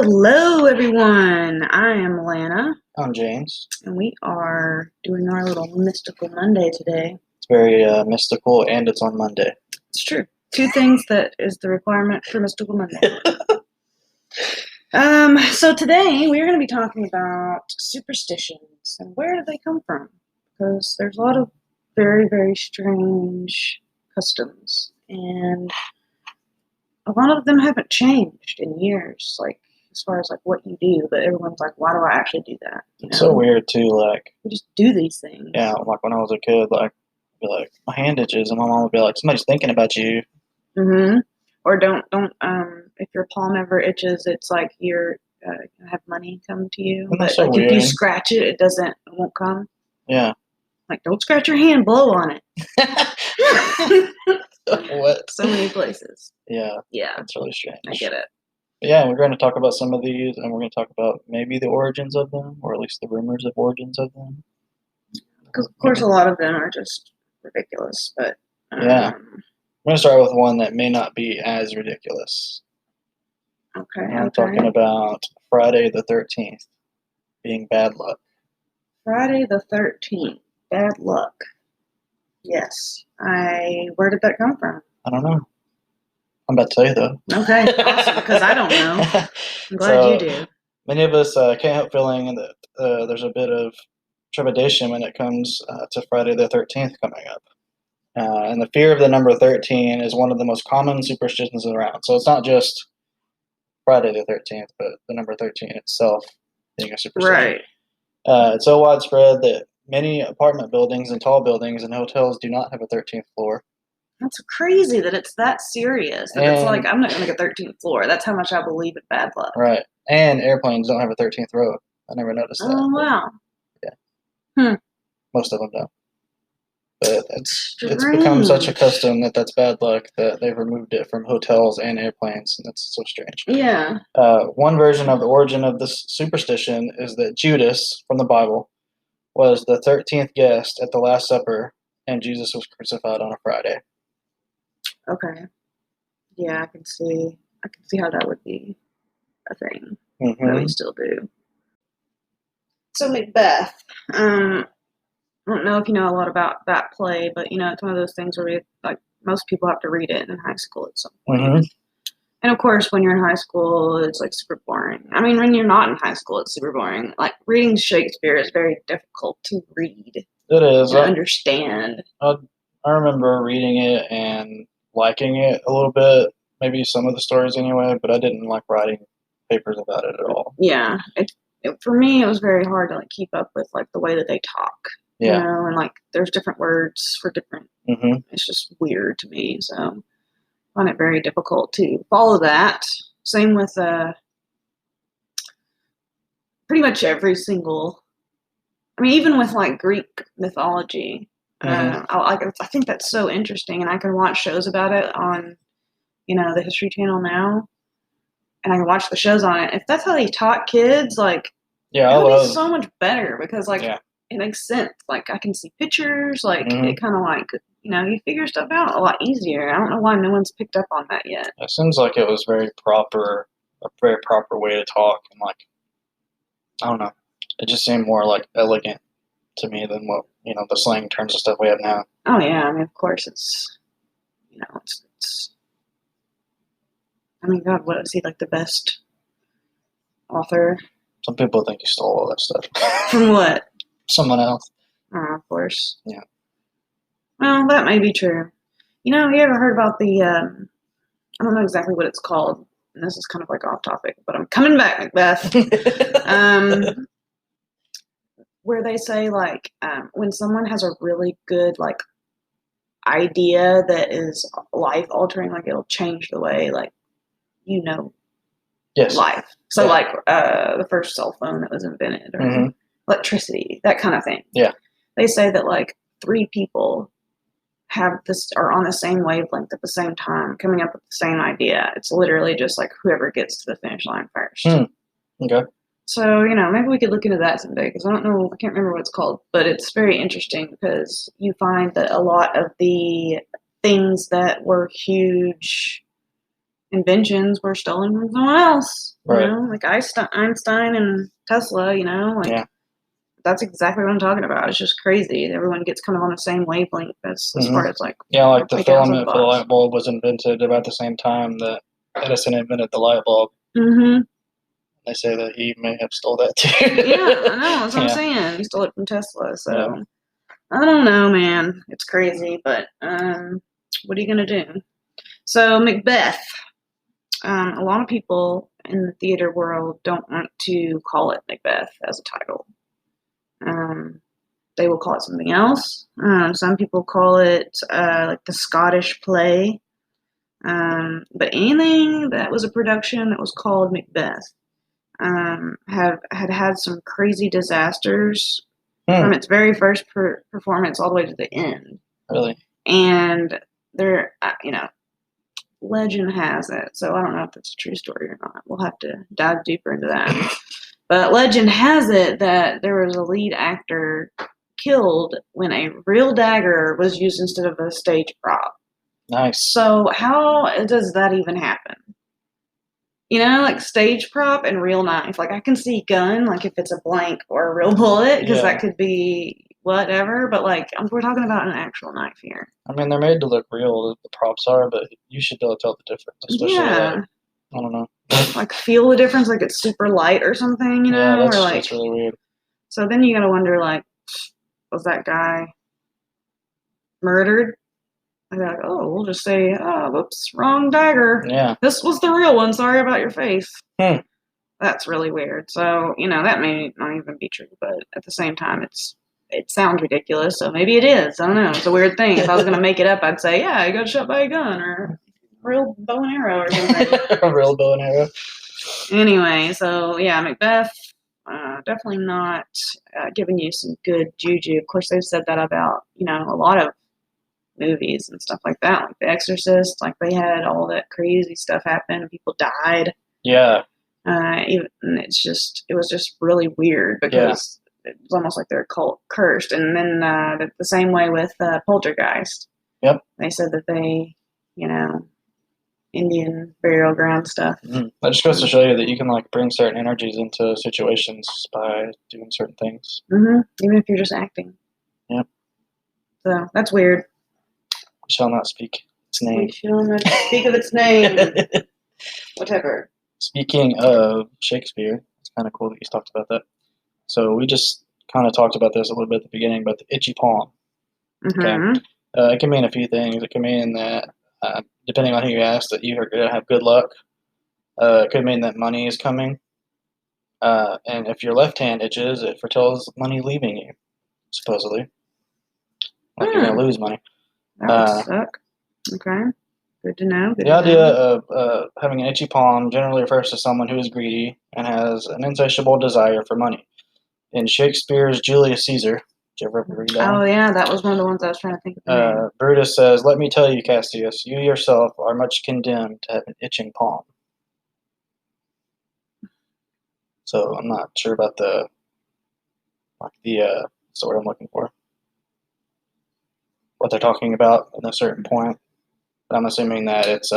Hello, everyone. I am Lana, I'm James. and we are doing our little mystical Monday today. It's very mystical, and it's on Monday. It's true. Two things that is the requirement for mystical Monday. So today we are going to be talking about superstitions and where do they come from? Because there's a lot of very, very strange customs, and a lot of them haven't changed in years. Like, as far as like what you do, but everyone's like, why do I actually do that? You know? It's so weird too. Like, we just do these things. yeah, like when I was a kid, like, I'd be like, my hand itches, and my mom would be like, somebody's thinking about you. Mm-hmm. Or don't if your palm ever itches, it's like you're have money come to you. Isn't that But so like weird? if you scratch it, it won't come. Yeah. Like, don't scratch your hand, blow on it. What? So many places. Yeah. Yeah. That's really strange. I get it. But yeah, we're going to talk about some of these, and we're going to talk about maybe the origins of them, or at least the rumors of origins of them. Because of course, a lot of them are just ridiculous. But yeah. I'm going to start with one that may not be as ridiculous. Okay. I'm talking about Friday the 13th being bad luck. Friday the 13th, bad luck. Yes. Where did that come from? I don't know. I'm about to tell you though. Okay, awesome. Because I don't know. I'm glad you do. Many of us can't help feeling that there's a bit of trepidation when it comes to Friday the 13th coming up. And the fear of the number 13 is one of the most common superstitions around. So it's not just Friday the 13th, but the number 13 itself being a superstition. Right. It's so widespread that many apartment buildings and tall buildings and hotels do not have a 13th floor. That's crazy that it's that serious. That it's like, I'm not going to get 13th floor. That's how much I believe in bad luck. Right. And airplanes don't have a 13th row. I never noticed that. Oh, wow. Yeah. Most of them don't. But it's become such a custom that's bad luck that they've removed it from hotels and airplanes, and that's so strange. Yeah. One version of the origin of this superstition is that Judas, from the Bible, was the 13th guest at the Last Supper, and Jesus was crucified on a Friday. Okay. Yeah, I can see how that would be a thing that we still do. So Macbeth, I don't know if you know a lot about that play, but it's one of those things where most people have to read it in high school at some point. And of course, when you're in high school, it's like super boring. I mean, when you're not in high school, it's super boring. Like, reading Shakespeare is very difficult to read. It is. And understand. I remember reading it and liking it a little bit, maybe some of the stories anyway, but I didn't like writing papers about it at all. Yeah, for me, it was very hard to keep up with the way that they talk. Yeah. And there's different words for different. It's just weird to me, so I find it very difficult to follow that. Same with pretty much every single. I mean, even with Greek mythology. I think that's so interesting, and I can watch shows about it on, the History Channel now, and I can watch the shows on it. If that's how they taught kids, it would be so much better because, it makes sense. I can see pictures, it kind of you figure stuff out a lot easier. I don't know why no one's picked up on that yet. It seems like it was a very proper way to talk, and I don't know, it just seemed more elegant to me than what the slang terms and stuff we have now. Oh yeah, I mean, of course it's it's. I mean, God, what is he the best author? Some people think he stole all that stuff from what? Someone else. Oh, of course. Yeah. Well, that may be true. You ever heard about the? I don't know exactly what it's called, and this is kind of off topic, but I'm coming back, Macbeth. Where they say when someone has a really good idea that is life altering, it'll change the way yes. life. So the first cell phone that was invented, or electricity, that kind of thing. Yeah. They say that 3 people are on the same wavelength at the same time, coming up with the same idea. It's literally just whoever gets to the finish line first. Okay. So, maybe we could look into that someday, because I don't know, I can't remember what it's called, but it's very interesting because you find that a lot of the things that were huge inventions were stolen from someone else. Right. You know, like Einstein and Tesla, like that's exactly what I'm talking about. It's just crazy. Everyone gets kind of on the same wavelength as far as like like the filament for the light bulb was invented about the same time that Edison invented the light bulb. Mm-hmm. They say that he may have stole that too. Yeah, I know. That's what I'm saying. He stole it from Tesla. So I don't know, man. It's crazy, but what are you gonna do? So Macbeth. A lot of people in the theater world don't want to call it Macbeth as a title. They will call it something else. Some people call it like the Scottish play. But anything that was a production that was called Macbeth had some crazy disasters from its very first performance all the way to the end. Really? And there, legend has it, so I don't know if it's a true story or not. We'll have to dive deeper into that. But legend has it that there was a lead actor killed when a real dagger was used instead of a stage prop. Nice. So how does that even happen? Like stage prop and real knife. Like I can see gun, like if it's a blank or a real bullet, because that could be whatever. But like we're talking about an actual knife here. I mean, they're made to look real. The props are, but you should be able to tell the difference. Especially I don't know. Like feel the difference, like it's super light or something. Yeah, that's really weird. So then you gotta wonder, like, was that guy murdered? And they're like, oh, we'll just say, whoops, wrong dagger. Yeah. This was the real one. Sorry about your face. That's really weird. So, that may not even be true, but at the same time, it sounds ridiculous. So maybe it is. I don't know. It's a weird thing. If I was going to make it up, I'd say, yeah, I got shot by a gun or a real bow and arrow or something. A real bow and arrow. Anyway, so yeah, Macbeth, definitely not giving you some good juju. Of course, they've said that about, a lot of movies and stuff like that, like The Exorcist. Like they had all that crazy stuff happen and people died. Yeah. It was just really weird because it was almost like they're cursed. And then the same way with Poltergeist. Yep. They said that they, Indian burial ground stuff. That just goes to show you that you can bring certain energies into situations by doing certain things. Even if you're just acting. Yep. So that's weird. We shall not speak its name. We shall not speak of its name. Whatever. Speaking of Shakespeare, it's kind of cool that you talked about that. So we just kind of talked about this a little bit at the beginning, but the itchy palm. Okay. It can mean a few things. It can mean that, depending on who you ask, that you are going to have good luck. It could mean that money is coming. And if your left hand itches, it foretells money leaving you, supposedly. Like you're going to lose money. That would suck. Okay. Good to know. The idea of having an itchy palm generally refers to someone who is greedy and has an insatiable desire for money. In Shakespeare's Julius Caesar, did you ever read that? Oh, yeah, that was one of the ones I was trying to think of. Brutus says, "Let me tell you, Cassius, you yourself are much condemned to have an itching palm." So I'm not sure about the word I'm looking for. What they're talking about at a certain point. But I'm assuming that it's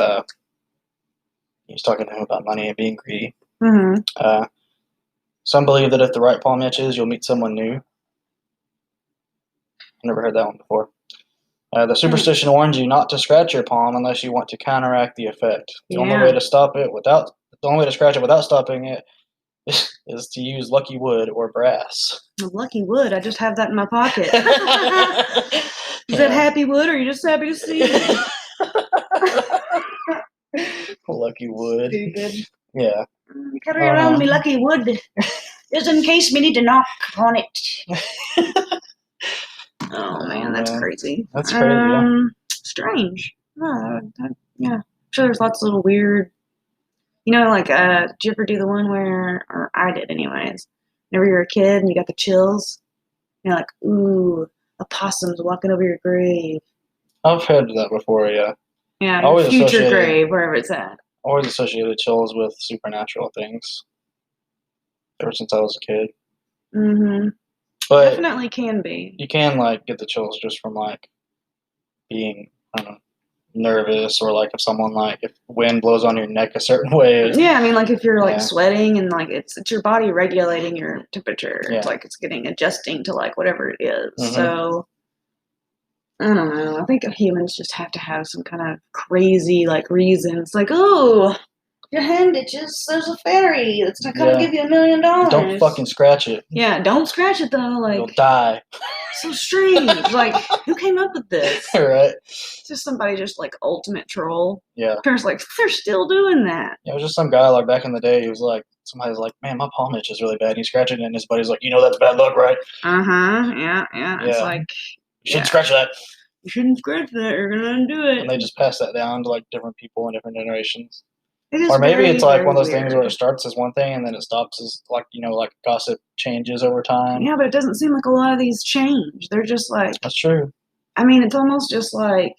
he's talking to him about money and being greedy. Some believe that if the right palm itches, you'll meet someone new. I've never heard that one before. The superstition warns you not to scratch your palm unless you want to counteract the effect. The only way to scratch it without stopping it is to use lucky wood or brass. Lucky wood? I just have that in my pocket. Is that happy wood, or are you just happy to see me? Lucky wood. Stupid. Yeah. Carry around me lucky wood, just in case we need to knock on it. Oh man, that's crazy. That's crazy. Strange. Yeah. I'm sure there's lots of little weird. Did you ever do the one where, or I did anyways, whenever you were a kid and you got the chills, you're like, ooh, a possum's walking over your grave. I've heard that before, yeah. Yeah, your future grave, wherever it's at. Always associated chills with supernatural things. Ever since I was a kid. But definitely can be. You can get the chills just from being, I don't know, nervous, or like if someone like if wind blows on your neck a certain way. Yeah, I mean, like if you're like sweating and like it's your body regulating your temperature. Yeah. It's like it's adjusting to like whatever it is. Mm-hmm. So I don't know. I think humans just have to have some kind of crazy like reasons. Like, oh, your hand itches. There's a fairy that's not gonna give you $1 million. Don't fucking scratch it. Yeah, don't scratch it though. Like, you'll die. So strange. Like, who came up with this? Right. It's just somebody just like ultimate troll. Yeah. Parents like they're still doing that. Yeah, it was just some guy like back in the day. He was like, somebody's like, man, my palm itches really bad. And he scratched it, and his buddy's like, that's bad luck, right? Yeah. It's like you shouldn't scratch that. You shouldn't scratch that. You're gonna undo it. And they just pass that down to like different people in different generations. Or maybe it's like one of those things where it starts as one thing and then it stops as like like gossip changes over time. Yeah, but it doesn't seem like a lot of these change. They're just like that's true. I mean, it's almost just like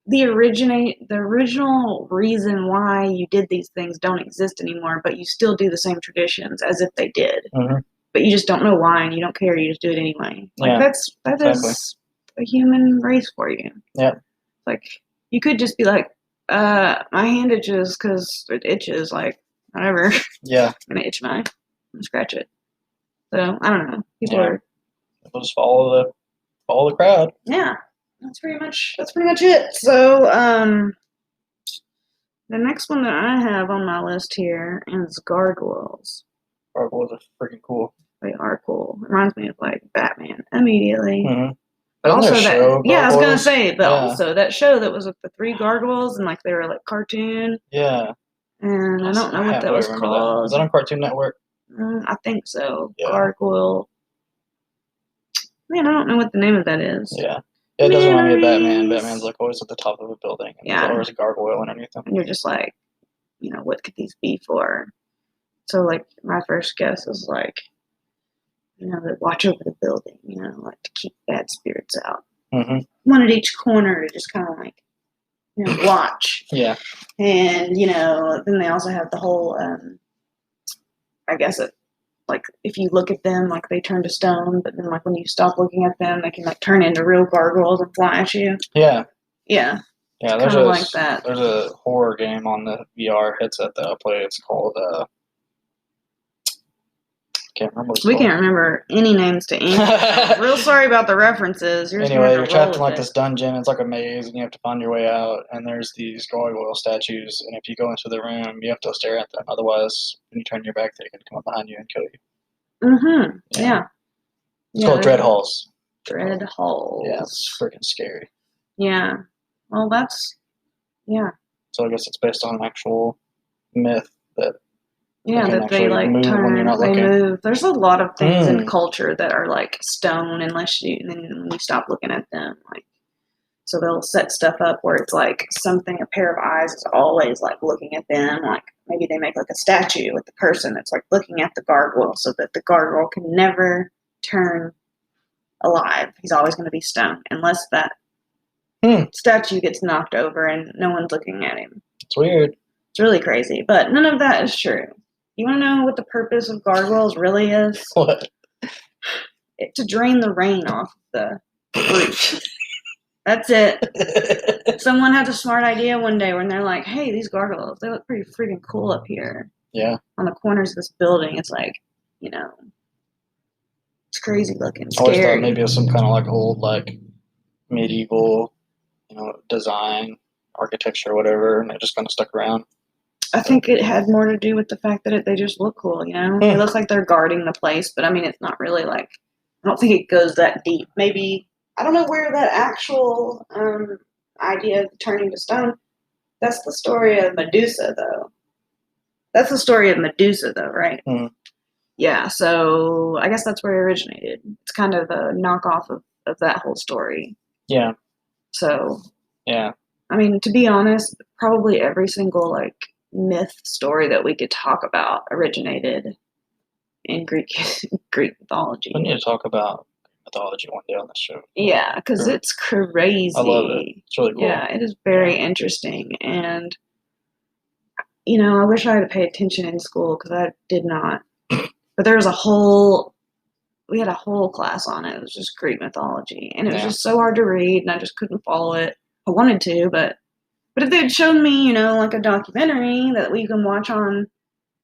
the original reason why you did these things don't exist anymore, but you still do the same traditions as if they did. Mm-hmm. But you just don't know why, and you don't care. You just do it anyway. Like that is a human race for you. Yeah. Like you could just be like, my hand itches because it itches. Like whatever. Yeah. I'm gonna itch mine. I'm gonna scratch it. So I don't know. People just follow the crowd. Yeah. That's pretty much it. So, the next one that I have on my list here is gargoyles. Gargoyles are freaking cool. They are cool. It reminds me of like Batman immediately. Mm-hmm. But also I was gonna say, but also that show that was with the 3 gargoyles and like they were like cartoon. Yeah. And I don't know what that was called. Was that on Cartoon Network? I think so. Yeah. Gargoyle. Man, I don't know what the name of that is. Yeah. It doesn't remind me of Batman. Batman's like always at the top of a building. And there's always a gargoyle underneath him. And you're just like, what could these be for? So like my first guess is like, to watch over the building, like to keep bad spirits out. Mm-hmm. One at each corner to just kind of like, watch. Yeah. And, then they also have the whole, I guess like if you look at them, like they turn to stone, but then like when you stop looking at them, they can like turn into real gargoyles and fly at you. Yeah. Yeah. Yeah, there's like that. There's a horror game on the VR headset that I play. It's called can't remember what it's called. Can't remember any names to any. Real sorry about the references. Anyway, you're trapped in like this dungeon. It's like a maze, and you have to find your way out. And there's these gargoyle statues, and if you go into the room, you have to stare at them. Otherwise, when you turn your back, they can come up behind you and kill you. Mm-hmm. Yeah. It's called Dread Halls. Dread Halls. Yeah, it's freaking scary. Yeah. Well, yeah. So I guess it's based on an actual myth that. Yeah, that they like move. There's a lot of things in culture that are like stone unless and then when you stop looking at them, like, so they'll set stuff up where it's like a pair of eyes is always like looking at them. Like maybe they make like a statue with the person that's like looking at the gargoyle so that the gargoyle can never turn alive. He's always going to be stone unless that statue gets knocked over and no one's looking at him. It's weird. It's really crazy, but none of that is true. You want to know what the purpose of gargoyles really is? What? To drain the rain off the roof. That's it. Someone had a smart idea one day when they're like, hey, these gargoyles, they look pretty freaking cool up here. Yeah. On the corners of this building. It's like, it's crazy looking. I always thought maybe it was some kind of like old, like medieval, design, architecture or whatever, and it just kind of stuck around. I think it had more to do with the fact that they just look cool, They look like they're guarding the place, but I mean, it's not really like, I don't think it goes that deep. Maybe, I don't know where that actual idea of turning to stone, that's the story of Medusa, though. That's the story of Medusa, though, right? Mm. Yeah, so I guess that's where it originated. It's kind of a knockoff of that whole story. Yeah. So. Yeah. I mean, to be honest, probably every single, like, myth story that we could talk about originated in Greek mythology. We need to talk about mythology one day on the show. Yeah, because it's crazy. I love it. It's really cool. Yeah, it is very interesting. And, I wish I had paid attention in school because I did not. But there was we had a whole class on it. It was just Greek mythology. And it was just so hard to read and I just couldn't follow it. I wanted to, but But if they had shown me, like a documentary that we can watch on,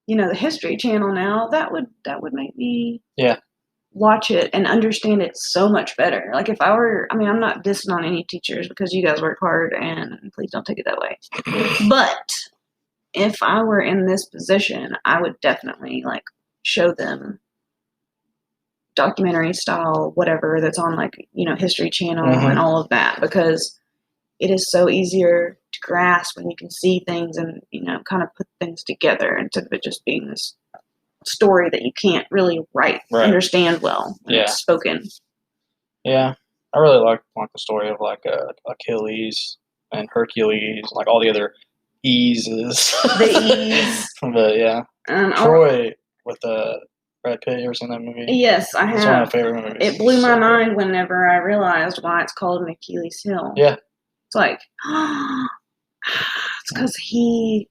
the History Channel now, that would make me watch it and understand it so much better. Like if I were, I'm not dissing on any teachers because you guys work hard and please don't take it that way. But if I were in this position, I would definitely like show them documentary style, whatever that's on like, History Channel and all of that, because it is so easier to grasp when you can see things and, kind of put things together instead of it just being this story that you can't really understand well when it's spoken. Yeah. I really like the story of like Achilles and Hercules, like all the other Eases. The Ease. But yeah. Troy with Brad Pitt. You ever seen that movie? Yes, I have. It's one of my favorite movies. It blew my mind whenever I realized why it's called an Achilles heel. Yeah. It's like, it's because he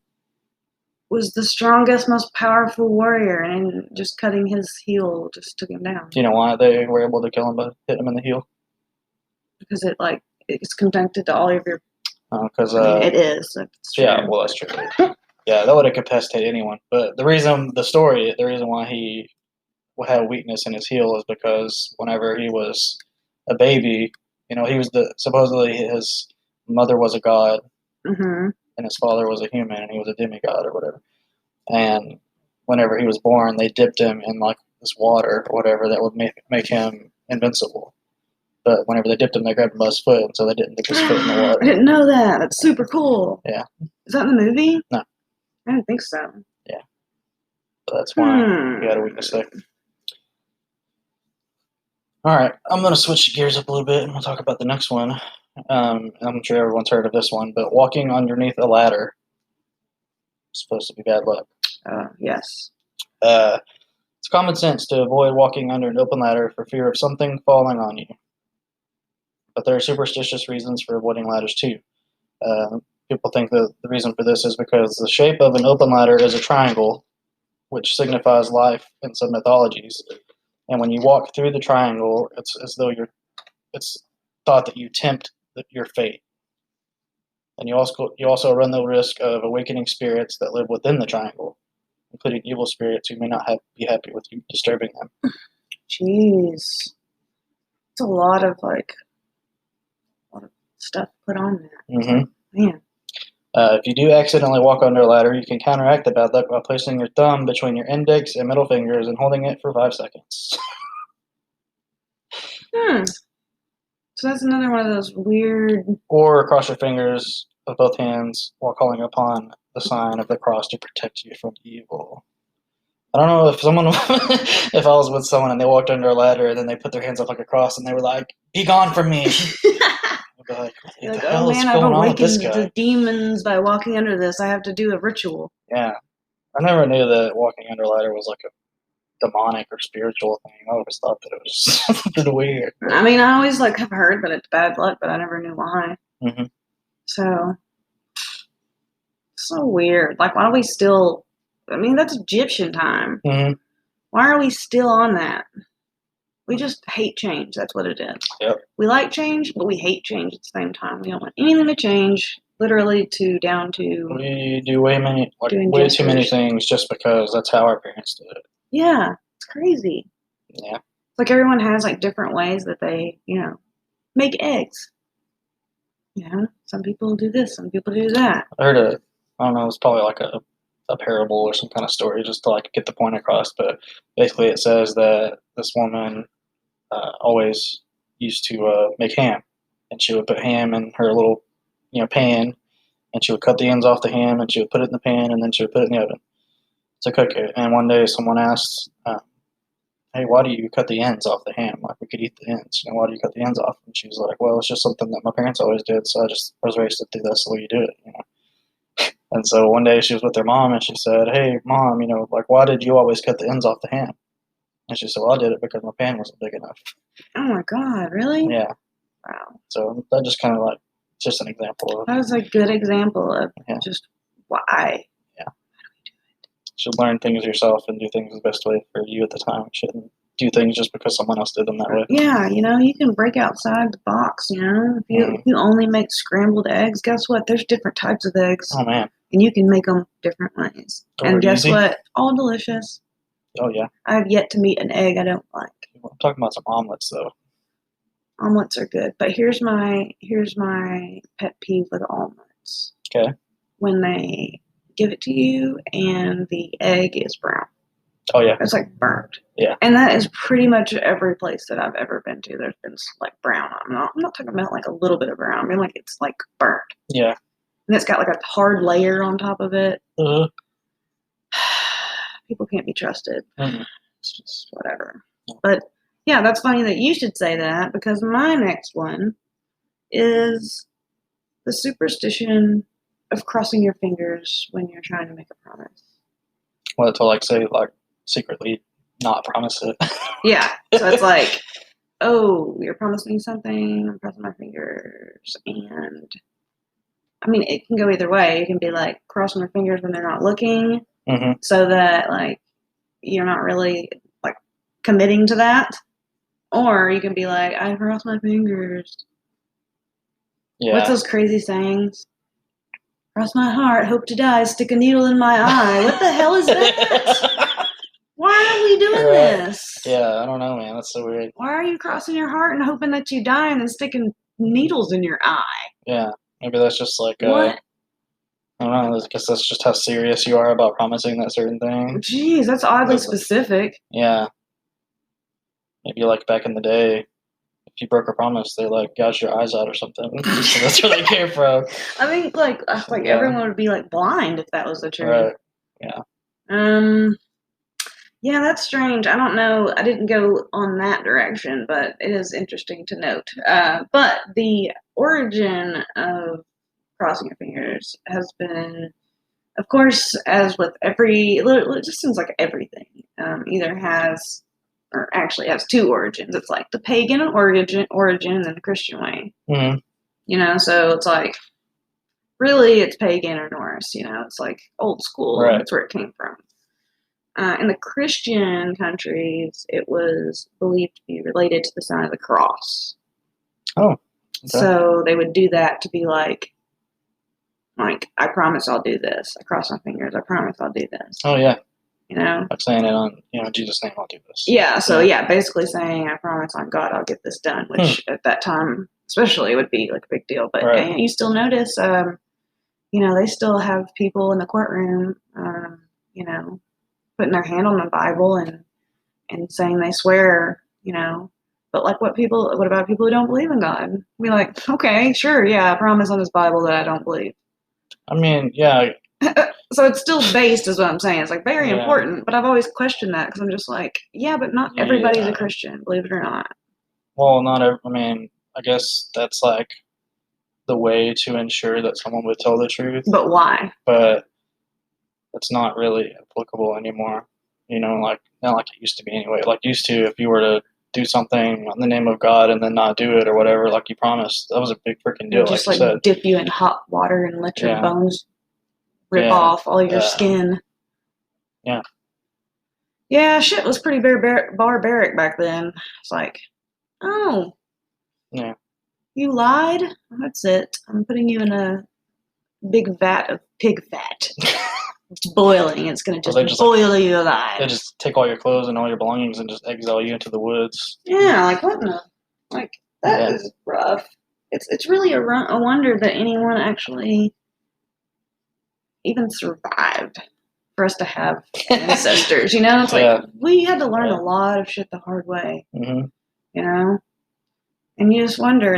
was the strongest, most powerful warrior, and just cutting his heel just took him down. Do you know why they were able to kill him by hitting him in the heel? Because it's connected to all of your. Because it is. Yeah, well, that's true. Yeah, that would have incapacitated anyone. But the reason why he had a weakness in his heel is because whenever he was a baby, he was supposedly his mother was a god, and his father was a human, and he was a demigod or whatever. And whenever he was born, they dipped him in like this water or whatever that would make him invincible. But whenever they dipped him, they grabbed him by his foot, and so they didn't dip his foot in the water. I didn't know that. That's super cool. Yeah. Is that in the movie? No. I didn't think so. Yeah. So that's why he had a weakness there. All right, I'm going to switch gears up a little bit, and we'll talk about the next one. I'm sure everyone's heard of this one, but walking underneath a ladder is supposed to be bad luck. Yes. It's common sense to avoid walking under an open ladder for fear of something falling on you. But there are superstitious reasons for avoiding ladders too. People think that the reason for this is because the shape of an open ladder is a triangle, which signifies life in some mythologies. And when you walk through the triangle, it's as though it's thought that you tempt your fate. And you also run the risk of awakening spirits that live within the triangle, including evil spirits who may not be happy with you disturbing them. Jeez. It's a lot of stuff put on that. Mm-hmm. Man. If you do accidentally walk under a ladder, you can counteract the bad luck by placing your thumb between your index and middle fingers and holding it for 5 seconds. So that's another one of those weird... Or cross your fingers with both hands while calling upon the sign of the cross to protect you from evil. I don't know if I was with someone and they walked under a ladder and then they put their hands up like a cross and they were like, "Be gone from me." I'd be like, what the hell is going on with this guy? I've awakened the demons by walking under this. I have to do a ritual. Yeah. I never knew that walking under a ladder was like a demonic or spiritual thing. I always thought that it was something weird. I always have heard that it's bad luck, but I never knew why. Mm-hmm. So weird. Why are we still... that's Egyptian time. Mm-hmm. Why are we still on that? We just hate change. That's what it is. Yep. We like change, but we hate change at the same time. We don't want anything to change, literally down to... We do way too many things just because that's how our parents did it. Yeah, it's crazy. Yeah. It's everyone has different ways that they, make eggs. Some people do this, some people do that. I heard I don't know, it's probably like a parable or some kind of story just to get the point across, but basically it says that this woman always used to make ham, and she would put ham in her little pan, and she would cut the ends off the ham and she would put it in the pan and then she would put it in the oven to cook it. And one day someone asked, "Hey, why do you cut the ends off the ham? We could eat the ends. Why do you cut the ends off?" And she was like, "Well, it's just something that my parents always did, so I was raised to do that's the way you do it." And so one day she was with her mom and she said, "Hey, Mom, why did you always cut the ends off the ham?" And she said, "Well, I did it because my pan wasn't big enough." Oh my God, really? Yeah. Wow. So that just kind of just an example of... That was a good example of just why. Yeah. You should learn things yourself and do things the best way for you at the time. You shouldn't do things just because someone else did them that way. Yeah, you can break outside the box, If you only make scrambled eggs, guess what? There's different types of eggs. Oh, man. And you can make them different ways. And guess what? All delicious. Oh, yeah. I have yet to meet an egg I don't like. I'm talking about some omelets, though. Omelets are good, but here's my pet peeve with omelets. Okay. When they give it to you and the egg is brown. Oh, yeah. It's like burnt. Yeah. And that is pretty much every place that I've ever been to. There's been like brown. I'm not talking about like a little bit of brown. I mean like it's like burnt. Yeah. And it's got like a hard layer on top of it. Uh-huh. People can't be trusted. Mm-hmm. It's just whatever. But yeah, that's funny that you should say that, because my next one is the superstition of crossing your fingers when you're trying to make a promise. Well, to say secretly not promise it. Yeah. So it's like, oh, you're promising me something, I'm crossing my fingers. And I mean, it can go either way. You can be like crossing your fingers when they're not looking, so that like you're not really like committing to that. Or you can be like, I cross my fingers. Yeah. What's those crazy sayings? Cross my heart, hope to die, stick a needle in my eye. What the hell is that? Why are we doing this? Yeah, I don't know, man. That's so weird. Why are you crossing your heart and hoping that you die and then sticking needles in your eye? Yeah, maybe that's just like what? I don't know. I guess that's just how serious you are about promising that certain thing. Jeez, that's oddly specific. Yeah. Maybe like back in the day, if you broke a promise, they like gouged your eyes out or something. So that's where they came from. I think like everyone would be like blind if that was the truth. Right. Yeah. Yeah, that's strange. I don't know. I didn't go on that direction, but it is interesting to note. But the origin of crossing your fingers has been, of course, as with it just seems like everything either has, or actually has two origins. It's like the pagan origin and then the Christian way. Mm-hmm. So it's like, really it's pagan or Norse, it's like old school. Right. That's where it came from. In the Christian countries, it was believed to be related to the sign of the cross. Oh. Okay. So they would do that to be like, I promise I'll do this. I cross my fingers. I promise I'll do this. Oh, yeah. Like saying it on, Jesus' name, I'll do this. Yeah, so yeah, basically saying, I promise on God I'll get this done, which at that time, especially, would be like a big deal. But right. You still notice, they still have people in the courtroom, putting their hand on the Bible and saying they swear, but like what about people who don't believe in God? Be like, okay, sure, yeah, I promise on this Bible that I don't believe. I mean, yeah. So it's still based, is what I'm saying. It's like very important, but I've always questioned that because I'm just like, yeah, but not everybody's a Christian, believe it or not. Well, I guess that's like the way to ensure that someone would tell the truth. But why? But it's not really applicable anymore. Not like it used to be anyway. Like used to, if you were to do something in the name of God and then not do it or whatever, like you promised, that was a big freaking deal. Just like you said. Dip you in hot water and let your bones rip off all your skin. Yeah. Yeah, shit was pretty barbaric back then. It's like, oh. Yeah. You lied? That's it. I'm putting you in a big vat of pig fat. It's boiling. It's going to just boil you alive. They just take all your clothes and all your belongings and just exile you into the woods. Yeah, like what in the... Like, that is rough. It's really a wonder that anyone actually even survived for us to have ancestors, It's like, we had to learn a lot of shit the hard way, And you just wonder,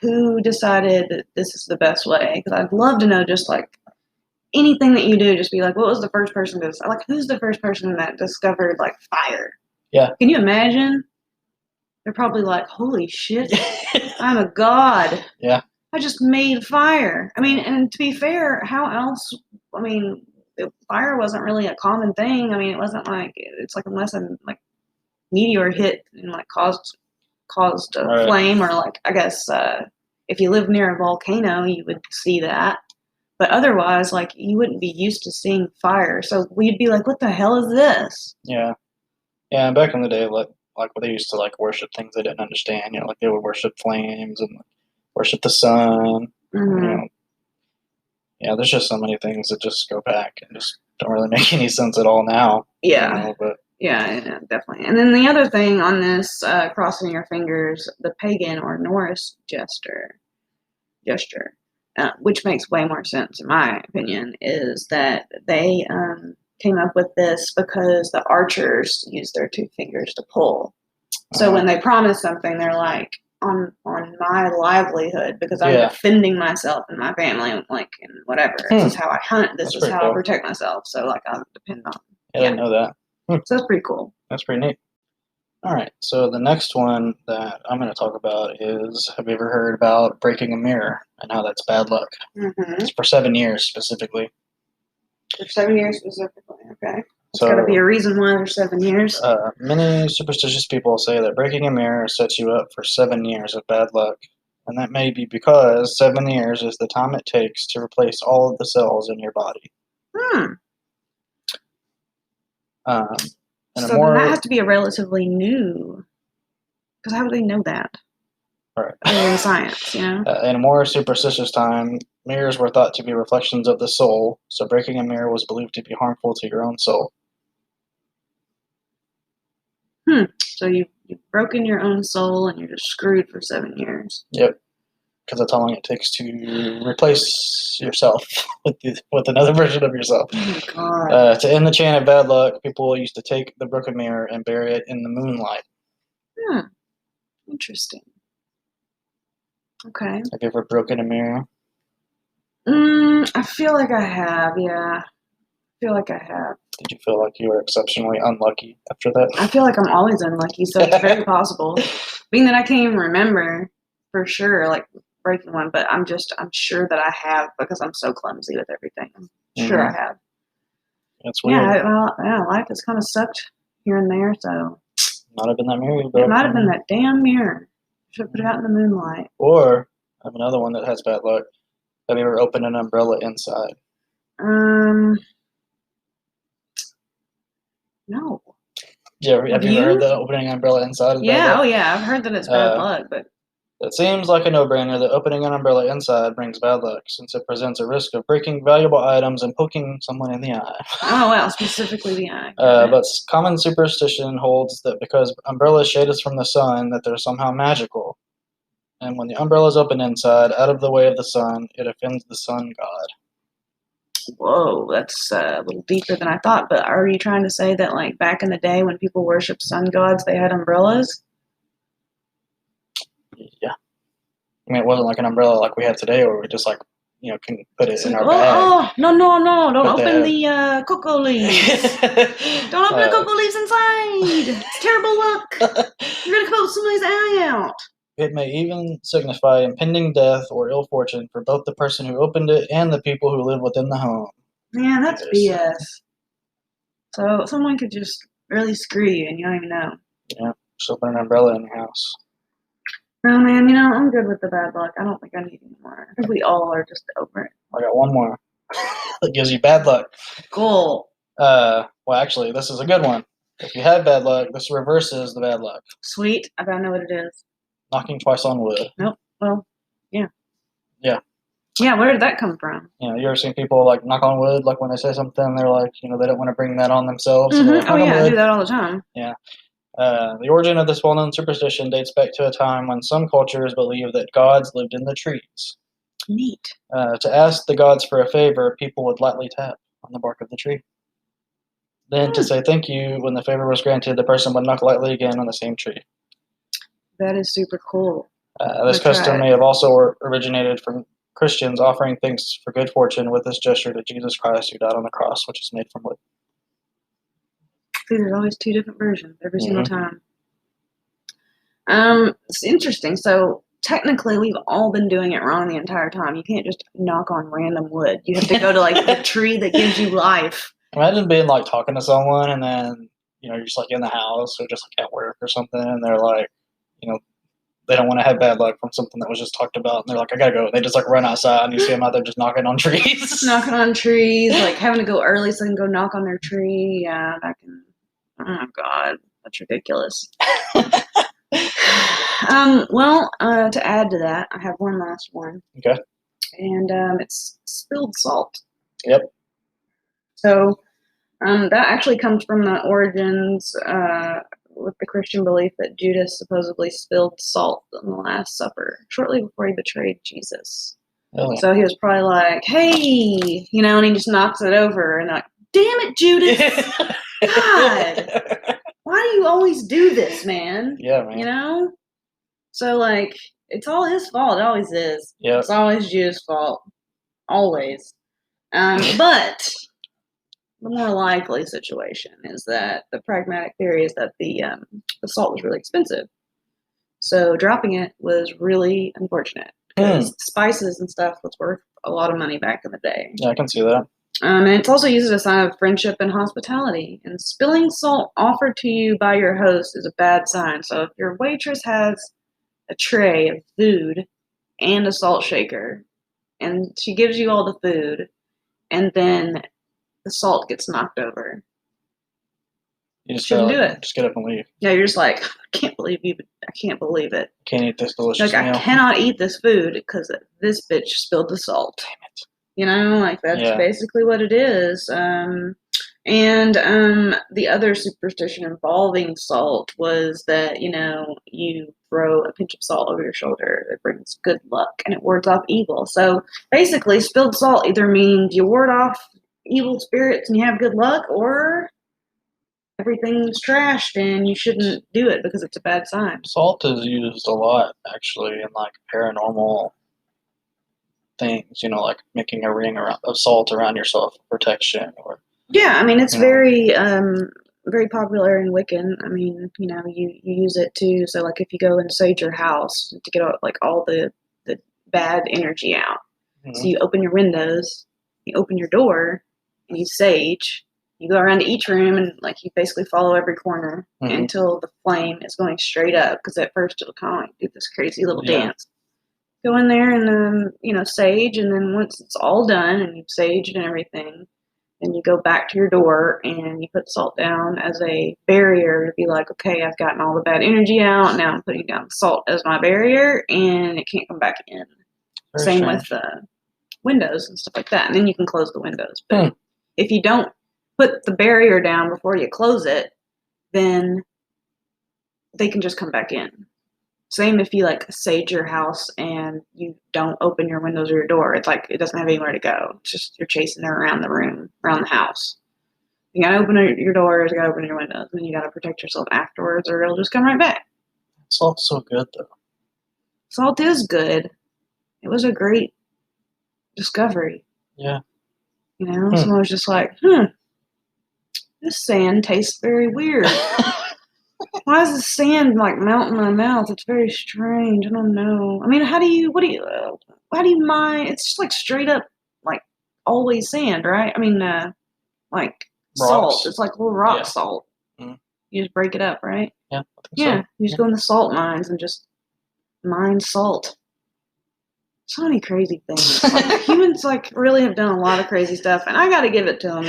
who decided that this is the best way? Because I'd love to know just, anything that you do, just be like, what was the first person to... who's the first person that discovered, fire? Yeah. Can you imagine? They're probably like, holy shit, I'm a god. Yeah. I just made fire. I mean, and to be fair, how else... fire wasn't really a common thing. I mean, it wasn't it's unless a meteor hit and caused a flame, or I guess if you live near a volcano, you would see that. But otherwise, you wouldn't be used to seeing fire. So we'd be like, what the hell is this? Yeah. Yeah, back in the day, like when they used to like worship things they didn't understand. You know, like they would worship flames and worship the sun. Mm-hmm. You know, yeah, there's just so many things that just go back and just don't really make any sense at all now. Yeah. You know, but yeah, definitely. And then the other thing on this crossing your fingers, the pagan or Norse gesture, which makes way more sense in my opinion, is that they came up with this because the archers use their two fingers to pull. So when they promise something, they're like, on my livelihood, because I'm defending myself and my family, like, and whatever. This is how I hunt. This is how I protect myself. So, like, I depend on. I didn't know that. So that's pretty cool. That's pretty neat. All right. So the next one that I'm going to talk about is, have you ever heard about breaking a mirror and how that's bad luck? Mm-hmm. It's for 7 years specifically. For 7 years specifically, okay. It's got to be a reason why there's 7 years. Many superstitious people say that breaking a mirror sets you up for 7 years of bad luck. And that may be because 7 years is the time it takes to replace all of the cells in your body. So then that has to be a relatively new, because how do they know that? Right. In science, you know? In a more superstitious time, mirrors were thought to be reflections of the soul, so breaking a mirror was believed to be harmful to your own soul. So you've broken your own soul and you're just screwed for 7 years. Yep. Because that's how long it takes to replace yourself with another version of yourself. Oh my God. To end the chain of bad luck, people used to take the broken mirror and bury it in the moonlight. Interesting. Okay. Have you ever broken a mirror? I feel like I have, yeah. I feel like I have. Did you feel like you were exceptionally unlucky after that? I feel like I'm always unlucky, so it's very possible. Being that I can't even remember for sure, like, breaking one, but I'm sure that I have, because I'm so clumsy with everything. I'm sure I have. That's weird. Yeah, life has kind of sucked here and there, so. Might have been that mirror. It might have been that damn mirror. Should have put it out in the moonlight. Or, I have another one that has bad luck. Have you ever opened an umbrella inside? No. Have you ever heard the opening an umbrella inside is bad luck? Yeah, I've heard that it's bad luck, but... It seems like a no-brainer that opening an umbrella inside brings bad luck, since it presents a risk of breaking valuable items and poking someone in the eye. Oh, wow, specifically the eye. But common superstition holds that because umbrellas shade us from the sun, that they're somehow magical. And when the umbrella is open inside, out of the way of the sun, it offends the sun god. Whoa, that's a little deeper than I thought, but are you trying to say that, like, back in the day when people worshipped sun gods, they had umbrellas? Yeah. I mean, it wasn't like an umbrella like we have today, where we just, like, you know, can put it in our bag. Oh, no, don't open the cocoa leaves. Don't open the cocoa leaves inside. It's terrible luck. You're going to poke somebody's eye out. It may even signify impending death or ill fortune for both the person who opened it and the people who live within the home. Man, that's BS. So someone could just really screw you and you don't even know. Yeah, just open an umbrella in your house. Oh man, you know, I'm good with the bad luck. I don't think I need any more. I think we all are just over it. I got one more that gives you bad luck. Cool. Well, actually, this is a good one. If you have bad luck, this reverses the bad luck. Sweet. I gotta know what it is. Knocking twice on wood. Nope. Well, yeah. Yeah. Yeah, where did that come from? You know, you ever seen people, like, knock on wood, like, when they say something, they're like, you know, they don't want to bring that on themselves. Mm-hmm. So like, I do that all the time. Yeah. The origin of this well-known superstition dates back to a time when some cultures believed that gods lived in the trees. Neat. To ask the gods for a favor, people would lightly tap on the bark of the tree. Then, to say thank you when the favor was granted, the person would knock lightly again on the same tree. That is super cool. This custom may have also originated from Christians offering thanks for good fortune with this gesture to Jesus Christ, who died on the cross, which is made from wood. See, there's always two different versions every single time. It's interesting. So technically, we've all been doing it wrong the entire time. You can't just knock on random wood. You have to go to, like, the tree that gives you life. Imagine being, like, talking to someone and then, you know, you're just, like, in the house or just, like, at work or something, and they're like, you know, they don't want to have bad luck from something that was just talked about, and they're like, I gotta go. They just, like, run outside, and you see them out there just knocking on trees. Knocking on trees, like, having to go early so they can go knock on their tree. Yeah, that can... Oh, God. That's ridiculous. Well, to add to that, I have one last one. Okay. And it's spilled salt. Yep. So that actually comes from the origins with the Christian belief that Judas supposedly spilled salt in the Last Supper shortly before he betrayed Jesus. Really? So he was probably like, hey, and he just knocks it over, and they're like, damn it, Judas! God! Why do you always do this, man? Yeah, man. So, it's all his fault. It always is. Yep. It's always Judas' fault. Always. But the more likely situation is that the pragmatic theory is that the salt was really expensive. So dropping it was really unfortunate because spices and stuff was worth a lot of money back in the day. Yeah, I can see that. And it's also used as a sign of friendship and hospitality. And spilling salt offered to you by your host is a bad sign. So if your waitress has a tray of food and a salt shaker, and she gives you all the food, and then the salt gets knocked over, You just shouldn't do it. Just get up and leave. Yeah, you're just like, I can't believe it. Can't eat this delicious meal. I cannot eat this food because this bitch spilled the salt. Damn it. That's basically what it is. And the other superstition involving salt was that, you throw a pinch of salt over your shoulder. It brings good luck and it wards off evil. So basically, spilled salt either means you ward off evil spirits and you have good luck, or everything's trashed and you shouldn't do it because it's a bad sign. Salt is used a lot, actually, in paranormal things, like making a ring of salt around yourself for protection, or it's very very popular in Wiccan. You use it too. So if you go and sage your house to get all the bad energy out. So you open your windows, you open your door, and you sage. You go around to each room and you basically follow every corner until the flame is going straight up, because at first it'll kind of do this crazy little dance. Go in there and sage, and then once it's all done and you've saged and everything, then you go back to your door and you put salt down as a barrier to be like, okay, I've gotten all the bad energy out. Now I'm putting down salt as my barrier, and it can't come back in. Same with windows and stuff like that. And then you can close the windows. But if you don't put the barrier down before you close it, then they can just come back in. Same if you sage your house and you don't open your windows or your door. It's it doesn't have anywhere to go. It's just you're chasing it around the room, around the house. You gotta open your doors, you gotta open your windows, and then you gotta protect yourself afterwards, or it'll just come right back. Salt's so good, though. Salt is good. It was a great discovery. Yeah. Someone was just like, this sand tastes very weird. Why is the sand melt in my mouth? It's very strange. I don't know. How do you mine? It's just straight up, always sand, right? Salt. It's little rock salt. Mm-hmm. You just break it up, right? Yeah. You just go in the salt mines and just mine salt. So many crazy things. Humans really have done a lot of crazy stuff, and I got to give it to them.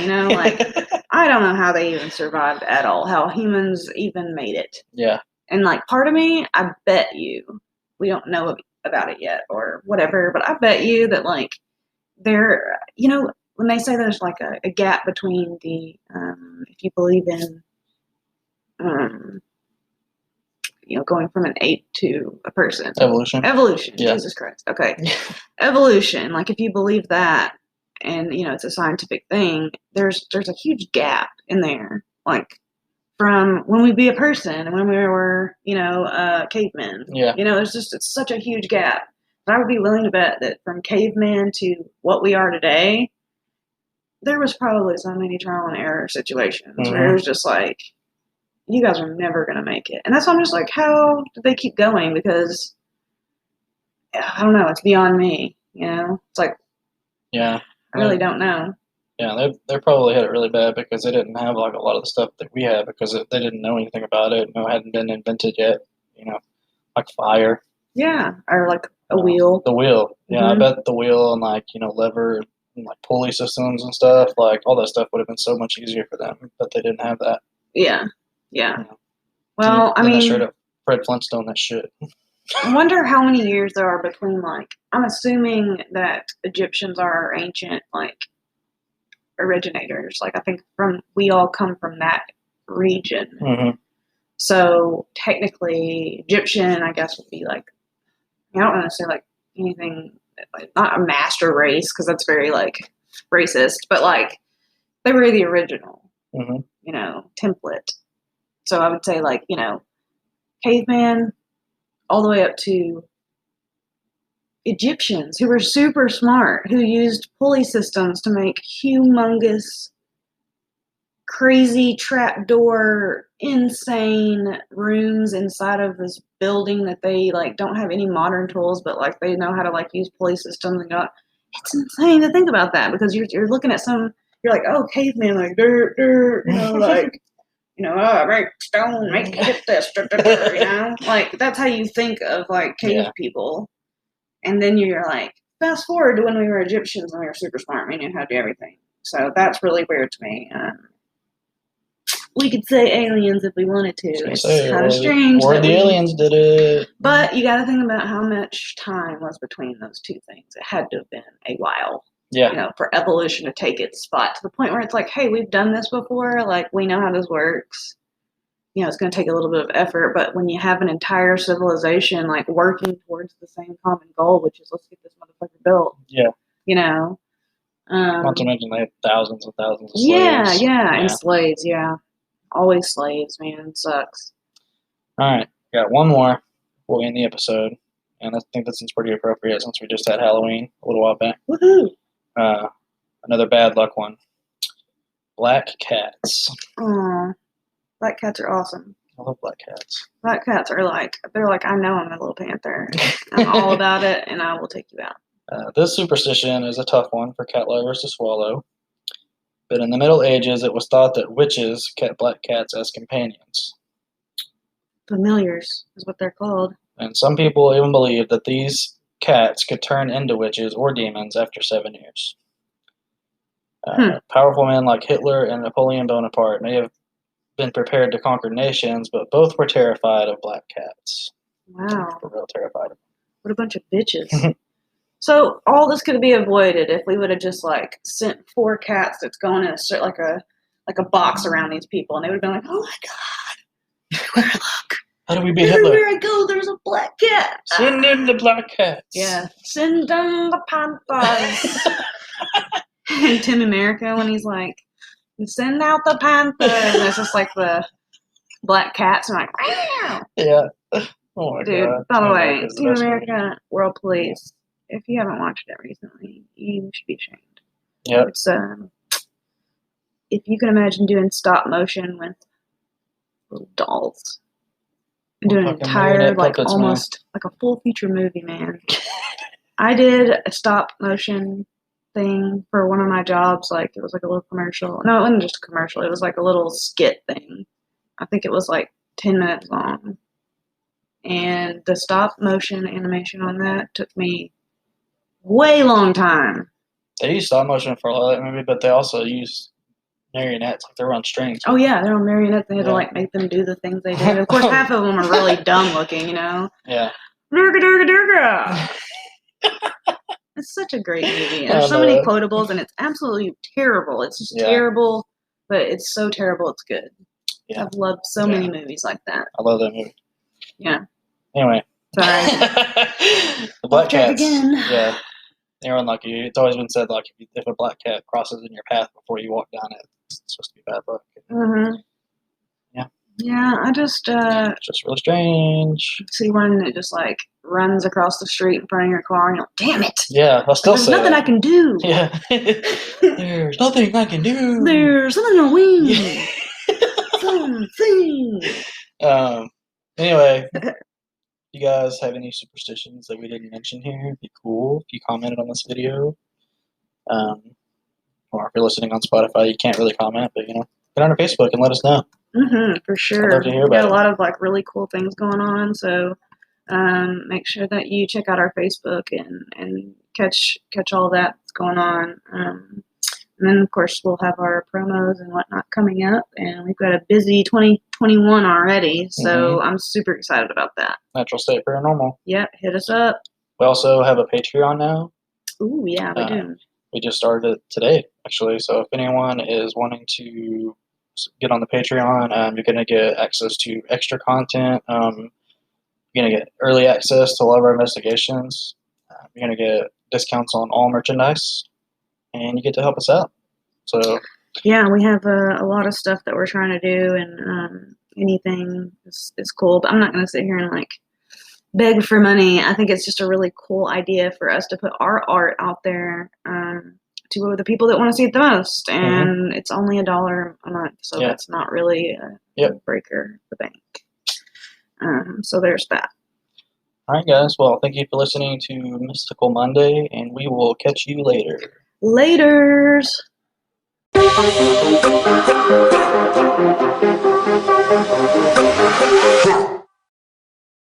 I don't know how they even survived at all. How humans even made it. Yeah. And part of me, I bet you, we don't know about it yet or whatever, but I bet you that there, when they say there's a gap between the, if you believe in, going from an ape to a person. Evolution. Yeah. Jesus Christ. Okay. Evolution. If you believe that, and it's a scientific thing, there's a huge gap in there. From when we be a person and when we were, cavemen. Yeah. It's such a huge gap. But I would be willing to bet that from caveman to what we are today, there was probably so many trial and error situations where it was just you guys are never going to make it. And that's why I'm just how did they keep going? Because, I don't know, it's beyond me, It's yeah, I really don't know. Yeah, they probably had it really bad because they didn't have a lot of the stuff that we had, because they didn't know anything about it. No, it hadn't been invented yet, fire. Yeah, or a wheel. The wheel. Yeah, I bet the wheel and lever and pulley systems and stuff, all that stuff would have been so much easier for them, but they didn't have that. Yeah. Yeah. Well, I mean, straight up Fred Flintstone that shit. I wonder how many years there are between, like, I'm assuming that Egyptians are ancient, like, originators. Like, I think we all come from that region. Mm-hmm. So technically, Egyptian, I guess, would be like, I don't want to say like anything, like, not a master race, because that's very like racist, but like they were the original, template. So I would say like, caveman all the way up to Egyptians who were super smart, who used pulley systems to make humongous, crazy trapdoor, insane rooms inside of this building that they like don't have any modern tools, but like they know how to like use pulley systems and go. It's insane to think about that, because you're looking at you're like, oh, caveman, like dirt, like make stone, make hit this, like that's how you think of like cave people. And then you're like, fast forward to when we were Egyptians and we were super smart, we knew how to do everything. So that's really weird to me. We could say aliens if we wanted to. It's kind of strange. Or the aliens did it. But you got to think about how much time was between those two things. It had to have been a while. Yeah. For evolution to take its spot to the point where it's like, hey, we've done this before. Like, we know how this works. It's going to take a little bit of effort. But when you have an entire civilization, like, working towards the same common goal, which is let's get this motherfucker built. Yeah. Not to mention they had thousands and thousands of slaves. Yeah. And slaves, yeah. Always slaves, man. It sucks. All right. Got one more before we end the episode. And I think this is pretty appropriate since we just had Halloween a little while back. Woohoo! Another bad luck one. Black cats. Aw. Black cats are awesome. I love black cats. Black cats are like, I know I'm a little panther. I'm all about it, and I will take you out. This superstition is a tough one for cat lovers to swallow. But in the Middle Ages, it was thought that witches kept black cats as companions. Familiars is what they're called. And some people even believe that these cats could turn into witches or demons after 7 years. Powerful men like Hitler and Napoleon Bonaparte may have been prepared to conquer nations, but both were terrified of black cats. Wow. They were real terrified. What a bunch of bitches. So all this could be avoided if we would have just like sent 4 cats that's going in a box around these people, and they would have been like, "Oh my god, everywhere I look, how do we beat Hitler? Everywhere I go, there's a black cat. Send in the black cats." Yeah, send in the panthers. And Tim America, when he's like, "Send out the panthers," and it's just like the black cats, and like, "Meow." Yeah. Oh my dude, god. by the way, Team America World Police. If you haven't watched it recently, you should be ashamed. Yeah. It's if you can imagine doing stop motion with little dolls, and doing an entire almost like a full feature movie, man. I did a stop motion thing for one of my jobs. Like, it was like a little commercial. No, it wasn't just a commercial. It was like a little skit thing. I think it was like 10 minutes long. And the stop motion animation on that took me way long time. They use stop motion for a lot of that movie, but they also use marionettes. Like, they're on strings. Oh yeah, they're on marionettes. They had to like make them do the things they did. Of course, half of them are really dumb looking, Yeah. Durga, durga, durga. It's such a great movie. There's so many quotables, and it's absolutely terrible. It's just terrible, but it's so terrible it's good. Yeah. I've loved so many movies like that. I love that movie. Yeah. Anyway. Sorry. The black cats. Again. Yeah. They're unlucky. It's always been said, like, if a black cat crosses in your path before you walk down it, it's supposed to be bad luck. Mm-hmm. Yeah. Yeah, I just... it's just really strange. See one that just, like, runs across the street in front of your car, and you're like, damn it! Yeah, I'll still say There's nothing I can do! Yeah. There's nothing I can do! There's something to win! Something! Anyway... you guys have any superstitions that we didn't mention here? It'd be cool if you commented on this video. Or if you're listening on Spotify, you can't really comment, but, get on our Facebook and let us know. Mm-hmm, for sure. I'd love to hear about We got a lot of, like, really cool things going on, so make sure that you check out our Facebook and catch all that's going on. And then, of course, we'll have our promos and whatnot coming up, and we've got a busy 2021 already, so I'm super excited about that. Natural State Paranormal. Yep, hit us up. We also have a Patreon now. Ooh, yeah, we do. We just started it today, actually, so if anyone is wanting to get on the Patreon, you're going to get access to extra content. You're going to get early access to a lot of our investigations. You're going to get discounts on all merchandise, and you get to help us out. So yeah, we have a lot of stuff that we're trying to do, and anything is cool. But I'm not going to sit here and like beg for money. I think it's just a really cool idea for us to put our art out there to the people that want to see it the most. And it's only $1 a month, so that's not really a breaker the bank. So there's that. All right, guys. Well, thank you for listening to Mystical Monday, and we will catch you later. Laters.